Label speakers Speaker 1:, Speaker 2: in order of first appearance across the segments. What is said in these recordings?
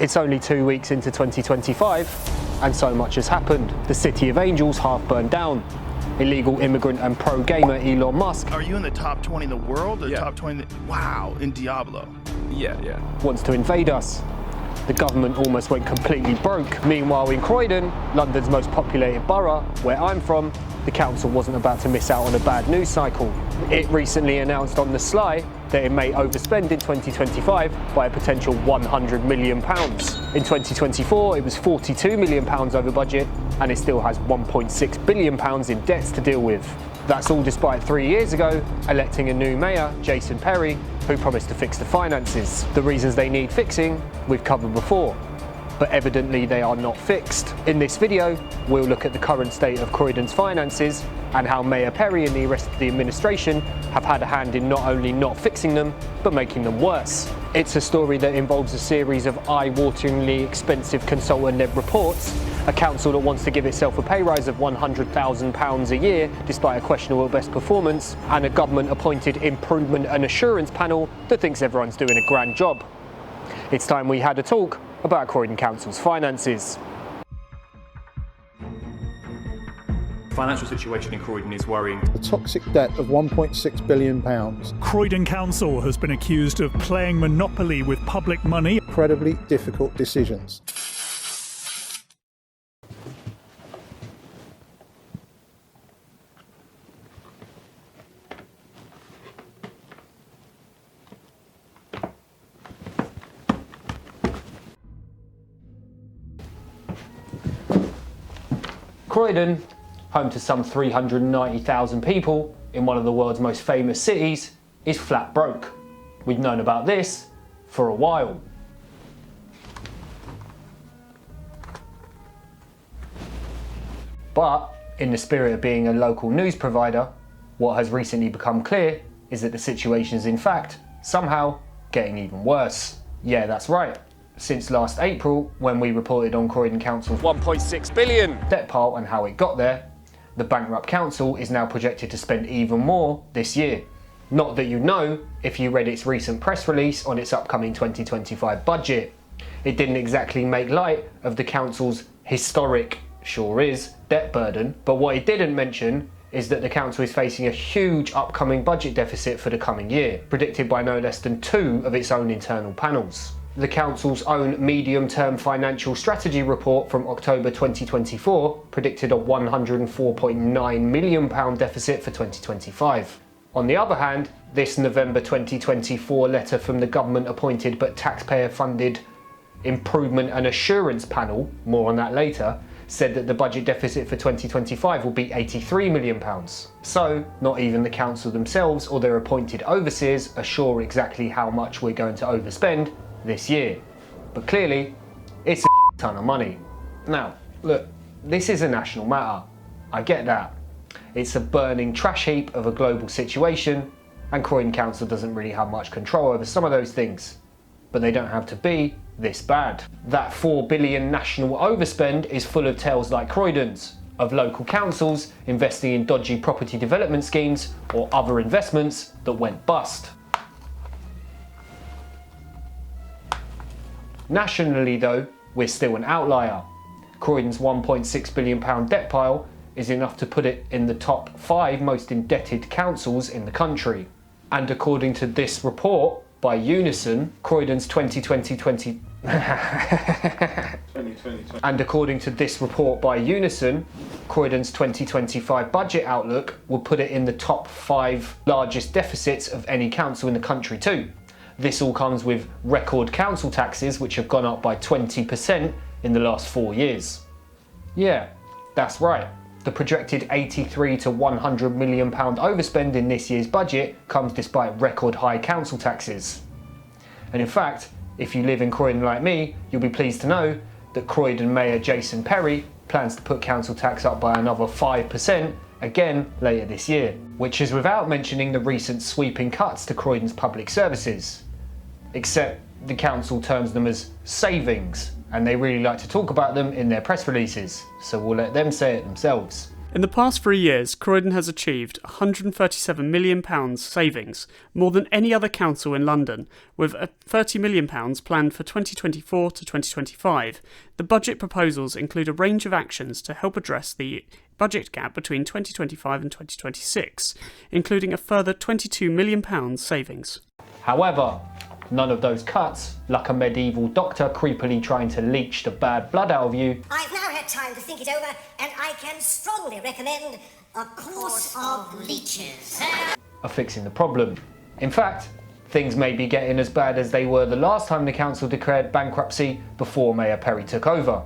Speaker 1: It's only 2 weeks into 2025 and so much has happened. The City of Angels half burned down. Illegal immigrant and pro-gamer Elon Musk.
Speaker 2: Are you in the top 20 in the world or
Speaker 3: Yeah.
Speaker 2: top 20? Wow, in Diablo.
Speaker 3: Yeah.
Speaker 1: Wants to invade us. The government almost went completely broke. Meanwhile in Croydon, London's most populated borough, where I'm from, the council wasn't about to miss out on a bad news cycle. It recently announced on the sly that it may overspend in 2025 by a potential £100 million. In 2024, it was £42 million over budget, and it still has £1.6 billion in debts to deal with. That's all despite 3 years ago electing a new mayor, Jason Perry, who promised to fix the finances. The reasons they need fixing, we've covered before, but evidently they are not fixed. In this video, we'll look at the current state of Croydon's finances and how Mayor Perry and the rest of the administration have had a hand in not only not fixing them, but making them worse. It's a story that involves a series of eye-wateringly expensive consultant-led reports, a council that wants to give itself a pay rise of £100,000 a year despite a questionable best performance, and a government-appointed improvement and assurance panel that thinks everyone's doing a grand job. It's time we had a talk about Croydon Council's finances.
Speaker 4: Financial situation in Croydon is worrying.
Speaker 5: A toxic debt of £1.6 billion.
Speaker 6: Croydon Council has been accused of playing Monopoly with public money.
Speaker 5: Incredibly difficult decisions.
Speaker 1: Croydon, home to some 390,000 people in one of the world's most famous cities, is flat broke. We've known about this for a while. But in the spirit of being a local news provider, what has recently become clear is that the situation is in fact somehow getting even worse. Yeah, that's right. Since last April, when we reported on Croydon Council's £1.6 billion debt pile and how it got there, the bankrupt council is now projected to spend even more this year. Not that you know if you read its recent press release on its upcoming 2025 budget. It didn't exactly make light of the council's historic, sure is, debt burden, but what it didn't mention is that the council is facing a huge upcoming budget deficit for the coming year, predicted by no less than 2 of its own internal panels. The council's own medium-term financial strategy report from October 2024 predicted a £104.9 million deficit for 2025. On the other hand, this November 2024 letter from the government-appointed but taxpayer-funded Improvement and Assurance Panel, more on that later, said that the budget deficit for 2025 will be £83 million. So, not even the council themselves or their appointed overseers are sure exactly how much we're going to overspend this year. But clearly, it's a ton of money. Now, look, this is a national matter. I get that. It's a burning trash heap of a global situation, and Croydon Council doesn't really have much control over some of those things. But they don't have to be this bad. That £4 billion national overspend is full of tales like Croydon's, of local councils investing in dodgy property development schemes or other investments that went bust. Nationally though, we're still an outlier. Croydon's £1.6 billion debt pile is enough to put it in the top 5 most indebted councils in the country. And according to this report by Unison, Croydon's 2020 And according to this report by Unison, Croydon's 2025 budget outlook will put it in the top 5 largest deficits of any council in the country too. This all comes with record council taxes, which have gone up by 20% in the last 4 years. Yeah, that's right. The projected £83 to £100 million overspend in this year's budget comes despite record high council taxes. And in fact, if you live in Croydon like me, you'll be pleased to know that Croydon Mayor Jason Perry plans to put council tax up by another 5% again later this year, which is without mentioning the recent sweeping cuts to Croydon's public services. Except the council terms them as savings, and they really like to talk about them in their press releases, so we'll let them say it themselves.
Speaker 3: In the past 3 years, Croydon has achieved £137 million savings, more than any other council in London, with £30 million planned for 2024 to 2025. The budget proposals include a range of actions to help address the budget gap between 2025 and 2026, including a further £22 million savings.
Speaker 1: However, none of those cuts, like a medieval doctor creepily trying to leech the bad blood out of you,
Speaker 7: I've now had time to think it over, and I can strongly recommend a course of leeches.
Speaker 1: are fixing the problem. In fact, things may be getting as bad as they were the last time the council declared bankruptcy before Mayor Perry took over.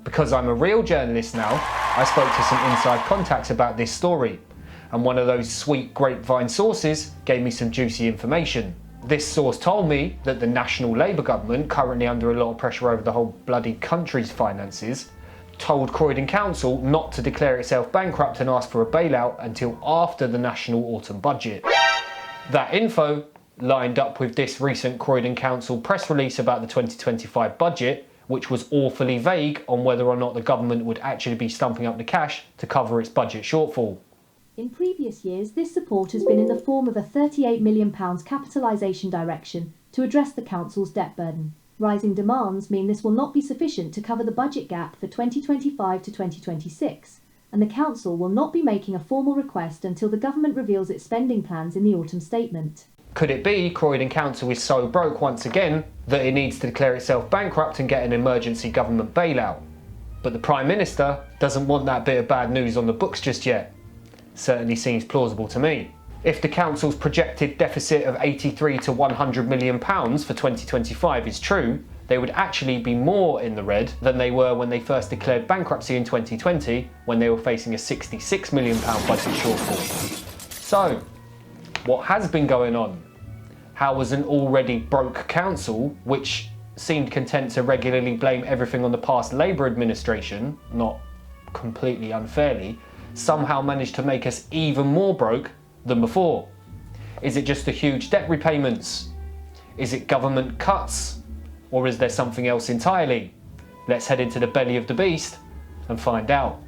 Speaker 1: Because I'm a real journalist now, I spoke to some inside contacts about this story, and one of those sweet grapevine sources gave me some juicy information. This source told me that the National Labour government, currently under a lot of pressure over the whole bloody country's finances, told Croydon Council not to declare itself bankrupt and ask for a bailout until after the national autumn budget. That info lined up with this recent Croydon Council press release about the 2025 budget, which was awfully vague on whether or not the government would actually be stumping up the cash to cover its budget shortfall.
Speaker 8: In previous years, this support has been in the form of a £38 million capitalisation direction to address the council's debt burden. Rising demands mean this will not be sufficient to cover the budget gap for 2025 to 2026, and the council will not be making a formal request until the government reveals its spending plans in the autumn statement.
Speaker 1: Could it be Croydon Council is so broke once again that it needs to declare itself bankrupt and get an emergency government bailout? But the Prime Minister doesn't want that bit of bad news on the books just yet. Certainly seems plausible to me. If the council's projected deficit of 83 to 100 million pounds for 2025 is true, they would actually be more in the red than they were when they first declared bankruptcy in 2020, when they were facing a 66 million pound budget shortfall. So, what has been going on? How was an already broke council, which seemed content to regularly blame everything on the past Labour administration, not completely unfairly, somehow managed to make us even more broke than before? Is it just the huge debt repayments? Is it government cuts? Or is there something else entirely? Let's head into the belly of the beast and find out.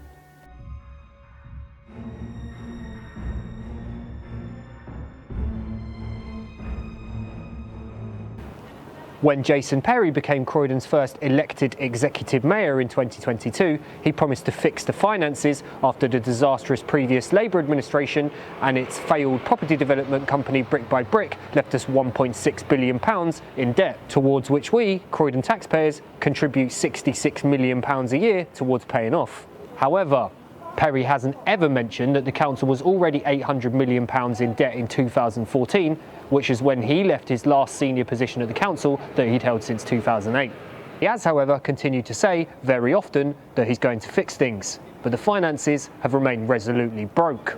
Speaker 1: When Jason Perry became Croydon's first elected executive mayor in 2022, he promised to fix the finances after the disastrous previous Labour administration and its failed property development company Brick by Brick left us £1.6 billion in debt, towards which we, Croydon taxpayers, contribute £66 million a year towards paying off. However, Perry hasn't ever mentioned that the council was already £800 million in debt in 2014, which is when he left his last senior position at the council that he'd held since 2008. He has, however, continued to say very often that he's going to fix things, but the finances have remained resolutely broke.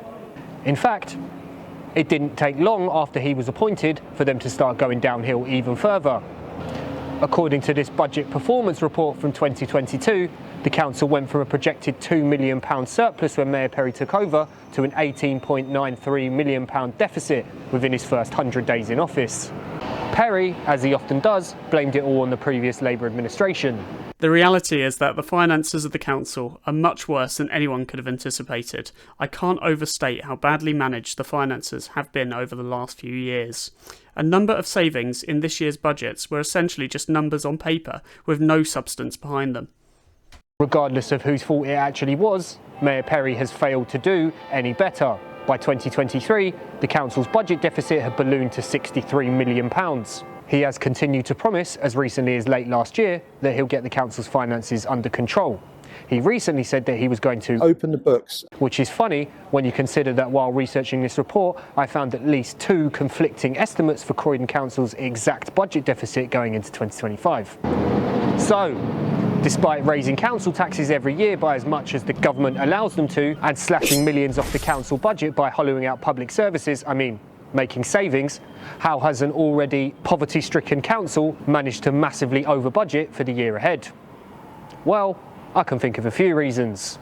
Speaker 1: In fact, it didn't take long after he was appointed for them to start going downhill even further. According to this budget performance report from 2022, the council went from a projected £2 million surplus when Mayor Perry took over to an £18.93 million deficit within his first 100 days in office. Perry, as he often does, blamed it all on the previous Labour administration.
Speaker 3: The reality is that the finances of the council are much worse than anyone could have anticipated. I can't overstate how badly managed the finances have been over the last few years. A number of savings in this year's budgets were essentially just numbers on paper with no substance behind them.
Speaker 1: Regardless of whose fault it actually was, Mayor Perry has failed to do any better. By 2023, the council's budget deficit had ballooned to £63 million. He has continued to promise, as recently as late last year, that he'll get the council's finances under control. He recently said that he was going to
Speaker 5: Open the books.
Speaker 1: Which is funny when you consider that while researching this report, I found at least 2 conflicting estimates for Croydon Council's exact budget deficit going into 2025. So, despite raising council taxes every year by as much as the government allows them to, and slashing millions off the council budget by hollowing out public services, making savings, how has an already poverty-stricken council managed to massively over-budget for the year ahead? Well, I can think of a few reasons.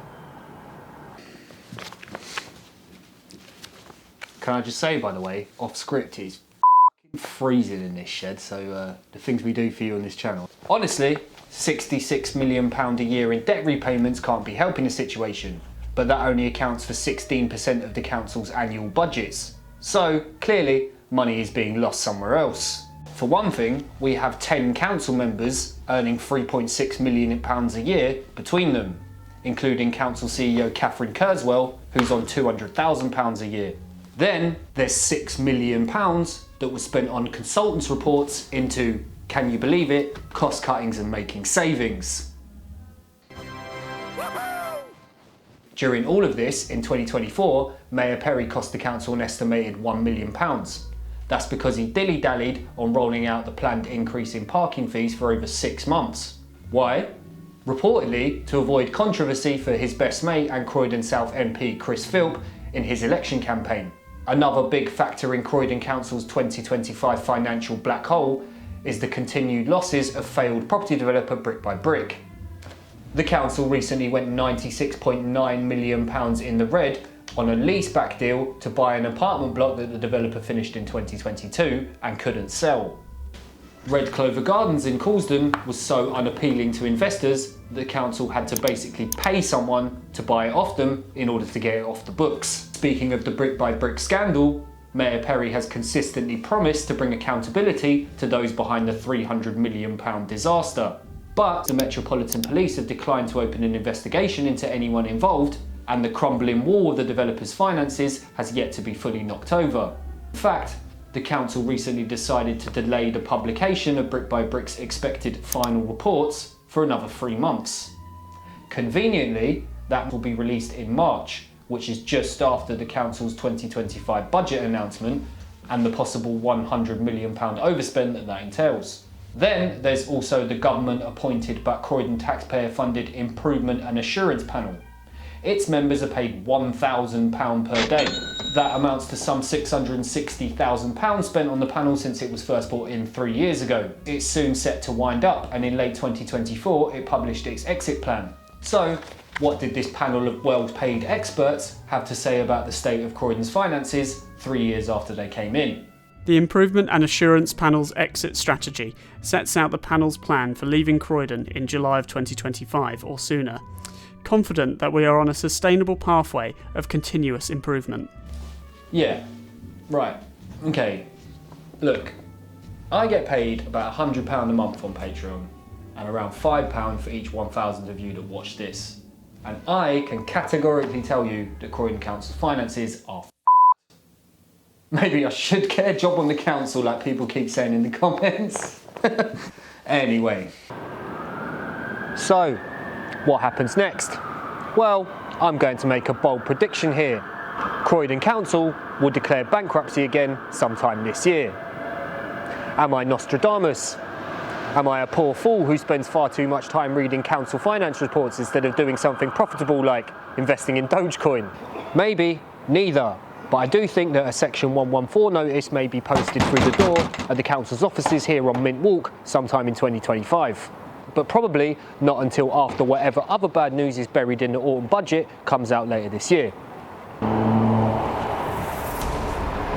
Speaker 1: Can I just say, by the way, off script, it's freezing in this shed, so the things we do for you on this channel. Honestly, £66 million a year in debt repayments can't be helping the situation. but that only accounts for 16% of the council's annual budgets. So clearly, money is being lost somewhere else. For one thing, we have 10 council members earning £3.6 million a year between them, including council CEO Catherine Kurzweil, who's on £200,000 a year. Then there's £6 million that was spent on consultants' reports into, can you believe it, cost cuttings and making savings. During all of this, in 2024, Mayor Perry cost the council an estimated £1 million. That's because he dilly-dallied on rolling out the planned increase in parking fees for over 6 months. Why? Reportedly to avoid controversy for his best mate and Croydon South MP Chris Philp in his election campaign. Another big factor in Croydon Council's 2025 financial black hole is the continued losses of failed property developer Brick by Brick. The council recently went £96.9 million in the red on a leaseback deal to buy an apartment block that the developer finished in 2022 and couldn't sell. Red Clover Gardens in Croydon was so unappealing to investors that the council had to basically pay someone to buy it off them in order to get it off the books. Speaking of the Brick by Brick scandal, Mayor Perry has consistently promised to bring accountability to those behind the £300 million disaster. But the Metropolitan Police have declined to open an investigation into anyone involved, and the crumbling wall of the developer's finances has yet to be fully knocked over. In fact, the council recently decided to delay the publication of Brick by Brick's expected final reports for another 3 months. Conveniently, that will be released in March, which is just after the council's 2025 budget announcement and the possible £100 million overspend that entails. Then there's also the government-appointed but Croydon taxpayer-funded Improvement and Assurance Panel. Its members are paid £1,000 per day. That amounts to some £660,000 spent on the panel since it was first brought in 3 years ago. It's soon set to wind up, and in late 2024 it published its exit plan. So, what did this panel of well-paid experts have to say about the state of Croydon's finances 3 years after they came in?
Speaker 3: The Improvement and Assurance Panel's exit strategy sets out the panel's plan for leaving Croydon in July of 2025 or sooner, confident that we are on a sustainable pathway of continuous improvement.
Speaker 1: Yeah, right, okay. Look, I get paid about £100 a month on Patreon and around £5 for each 1,000 of you that watch this. And I can categorically tell you that Croydon Council's finances are Maybe I should get a job on the council like people keep saying in the comments. Anyway. So, what happens next? Well, I'm going to make a bold prediction here. Croydon Council will declare bankruptcy again sometime this year. Am I Nostradamus? Am I a poor fool who spends far too much time reading council finance reports instead of doing something profitable like investing in Dogecoin? Maybe, neither. But I do think that a Section 114 notice may be posted through the door at the council's offices here on Mint Walk sometime in 2025. But probably not until after whatever other bad news is buried in the autumn budget comes out later this year.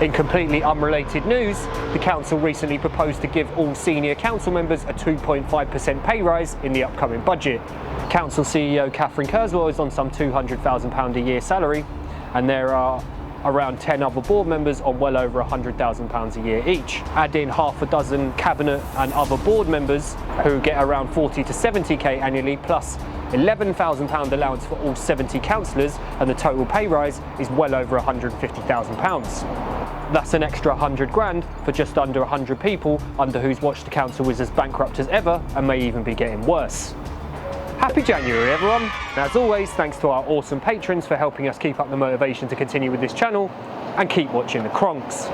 Speaker 1: In completely unrelated news, the council recently proposed to give all senior council members a 2.5% pay rise in the upcoming budget. Council CEO Catherine Kurzweil is on some £200,000 a year salary, and there are around 10 other board members on well over £100,000 a year each. Add in half a dozen cabinet and other board members who get around 40 to 70k annually, plus £11,000 allowance for all 70 councillors, and the total pay rise is well over £150,000. That's an extra 100 grand for just under 100 people under whose watch the council is as bankrupt as ever and may even be getting worse. Happy January everyone, and as always thanks to our awesome patrons for helping us keep up the motivation to continue with this channel, and keep watching the Kronks.